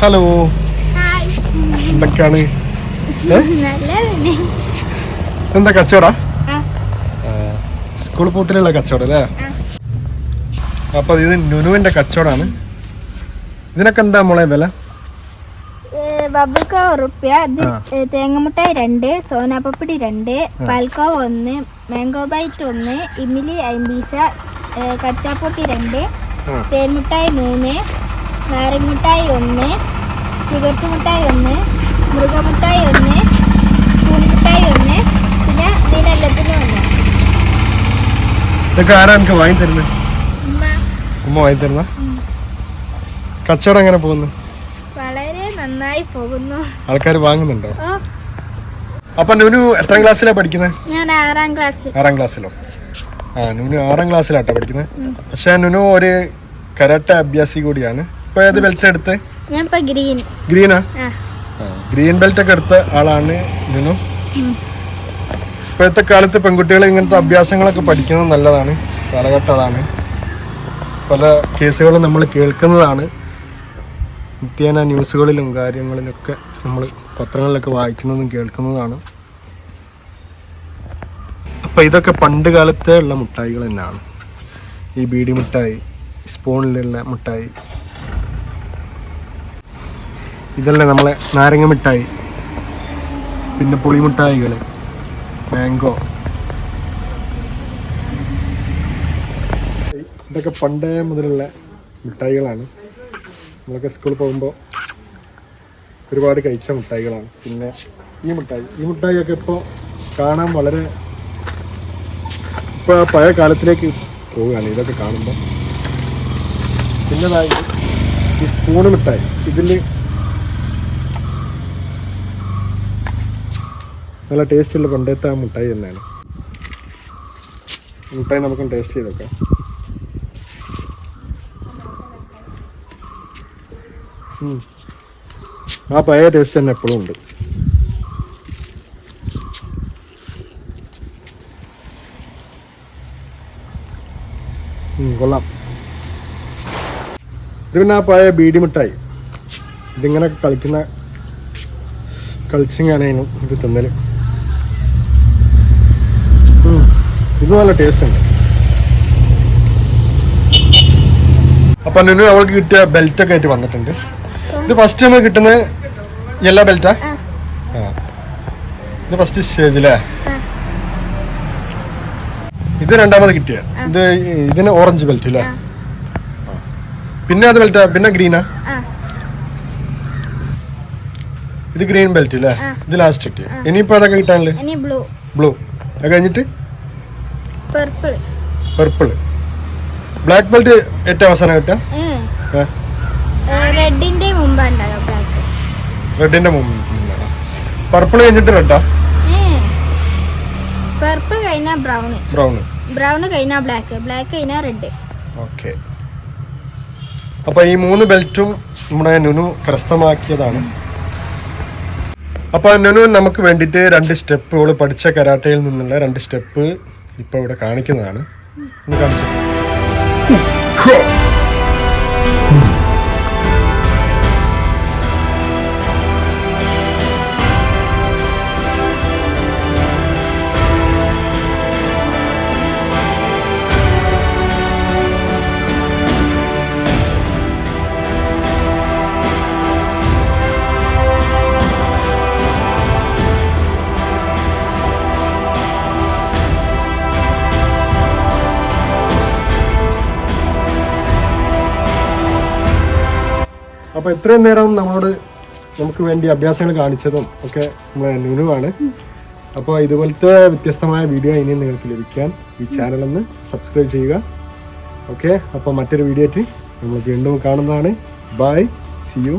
Hello, എന്തൊക്കെയാണ്? എന്താ കച്ചവട? സ്കൂൾ പൂട്ടിലുള്ള കച്ചവടം അല്ലേ? അപ്പൊ ഇത് നുനുവിന്റെ കച്ചവടാണ്. ഇതിനൊക്കെ എന്താ മോളെ വില? ബബിൾക്കോവ റുപ്യ, തേങ്ങമുട്ടായി 2, സോനാപ്പപ്പടി 2, പാൽക്കോവ 1, മാംഗോ ബൈറ്റ് 1, ഇമിലി 50, കച്ചാപ്പൊട്ടി 2, തേൻമുട്ടായി 3, നാരങ്ങമുട്ടായി 1, സിഗരറ്റ് മുട്ടായി 1, മൃഗമുട്ടായി 1, പൂണിമുട്ടായി 1, പിന്നെ ഇതിനെല്ലാത്തിനും 1. ഇതൊക്കെ ആരാ എനിക്ക് വാങ്ങി തരുന്നത്? ഉമ്മ വാങ്ങി തരുന്ന? കച്ചവടം എങ്ങനെ പോകുന്നു? വളരെ നന്നായി പോകുന്നു. ആൾക്കാർ വാങ്ങുന്നുണ്ടോ? അപ്പൊ നുനു എത്രാം ക്ലാസ്സിലാണ് പഠിക്കുന്നത്? ഞാൻ 6ാം ക്ലാസ്സിൽ. 6ാം ക്ലാസ്സിലോ? നുനു 6ാം ക്ലാസ്സിലാട്ടോ പഠിക്കുന്നത്. പക്ഷെ നുനു ഒരു കരാട്ടെ അഭ്യാസി കൂടിയാണ്. ഇപ്പൊ ഏത് ബെൽറ്റ് എടുത്ത്? ഞാൻ ഇപ്പൊ ഗ്രീനാ? ഗ്രീൻ ബെൽറ്റ് ഒക്കെ എടുത്ത ആളാണ് നുനു. ഇപ്പോഴത്തെ കാലത്ത് പെൺകുട്ടികൾ ഇങ്ങനത്തെ അഭ്യാസങ്ങളൊക്കെ പഠിക്കുന്നത് നല്ലതാണ്. കാലഘട്ടം അതാണ്. പല കേസുകളും നമ്മൾ കേൾക്കുന്നതാണ്. നിത്യേന ന്യൂസുകളിലും കാര്യങ്ങളിലൊക്കെ നമ്മൾ പത്രങ്ങളിലൊക്കെ വായിക്കുന്നതും കേൾക്കുന്നതാണ്. അപ്പം ഇതൊക്കെ പണ്ട് കാലത്തെ ഉള്ള മുട്ടായികൾ തന്നെയാണ്. ഈ ബീഡി മിഠായി, സ്പൂണിലുള്ള മിഠായി, ഇതല്ലേ നമ്മളെ നാരങ്ങ മിഠായി, പിന്നെ പുളിമിഠായികൾ, മാംഗോ, ഇതൊക്കെ പണ്ടേ മുതലുള്ള മിഠായികളാണ്. നമ്മളൊക്കെ സ്കൂളിൽ പോകുമ്പോൾ ഒരുപാട് കഴിച്ച മിഠായികളാണ്. പിന്നെ ഈ മിഠായിയൊക്കെ ഇപ്പോൾ കാണാൻ വളരെ ഇപ്പോൾ പഴയ കാലത്തിലേക്ക് പോവുകയാണ് ഇതൊക്കെ കാണുമ്പോൾ. പിന്നെ ഈ സ്പൂണ് മിഠായി, ഇതിൽ നല്ല ടേസ്റ്റുള്ള പണ്ടത്തെ ആ മിഠായി തന്നെയാണ്. മിഠായി നമുക്കും ടേസ്റ്റ് ചെയ്തൊക്കെ. ആ പഴയ ടേസ്റ്റ് തന്നെ എപ്പോഴും ഉണ്ട്. കൊള്ളാം. ഇത് പിന്നെ ആ പഴയ ബീഡി മിഠായി, ഇതിങ്ങനെ കളിച്ചിങ്ങാനേനും ഇത് തിന്നല്. ഇത് നല്ല ടേസ്റ്റ് ഉണ്ട്. അപ്പൊ നുനു അവൾക്ക് കിട്ടിയ ബെൽറ്റ് ഒക്കെ ആയിട്ട് വന്നിട്ടുണ്ട്. ഇത് ഫസ്റ്റ് നമ്മൾ കിട്ടുന്നത് യെല്ലോ ബെൽറ്റാ? ഇത് ഫസ്റ്റ് സ്റ്റേജ് അല്ലേ? ഇത് രണ്ടാമത് കിട്ടിയ ഇതിന് ഓറഞ്ച് ബെൽറ്റ് അല്ലേ? പിന്നെ അത് ബെൽറ്റാ? പിന്നെ ഗ്രീനാ? ഇത് ഗ്രീൻ ബെൽറ്റ് അല്ലേ? ഇത് ലാസ്റ്റ് കിട്ടിയ. ഇനിയിപ്പോ അതൊക്കെ കിട്ടാനല്ലേ? ബ്ലൂ. അത് കഴിഞ്ഞിട്ട് പർപ്പിൾ. ബ്ലാക്ക് ബെൽറ്റ് ഏറ്റവും അവസാനം കിട്ടുക? റെഡിന്റെ മുമ്പ്. പർപ്പിൾ കഴിഞ്ഞിട്ട് റെഡാ? പർപ്പിൾ കഴിഞ്ഞാ ബ്രൗൺ കഴിഞ്ഞാ ബ്ലാക്ക് കഴിഞ്ഞാ റെഡ്. ഓക്കെ. അപ്പൊ ഈ 3 ബെൽറ്റും നമ്മുടെ നുനു കരസ്ഥമാക്കിയതാണ്. അപ്പൊ നുനു നമുക്ക് വേണ്ടിയിട്ട് 2 സ്റ്റെപ്പ് പഠിച്ച കരാട്ടയിൽ നിന്നുള്ള 2 സ്റ്റെപ്പ് ഇപ്പൊ ഇവിടെ കാണിക്കുന്നതാണ്. ഒന്ന് കാണിച്ചു. അപ്പോൾ ഇത്രയും നേരം നമുക്ക് വേണ്ടി അഭ്യാസങ്ങൾ കാണിച്ചതും ഒക്കെ നമ്മളെ നുനുവാണ്. അപ്പോൾ ഇതുപോലത്തെ വ്യത്യസ്തമായ വീഡിയോ ഇനിയും നിങ്ങൾക്ക് ലഭിക്കാൻ ഈ ചാനലൊന്ന് സബ്സ്ക്രൈബ് ചെയ്യുക. ഓക്കെ, അപ്പോൾ മറ്റൊരു വീഡിയോ ആയിട്ട് നമ്മൾ വീണ്ടും കാണുന്നതാണ്. Bye, see U.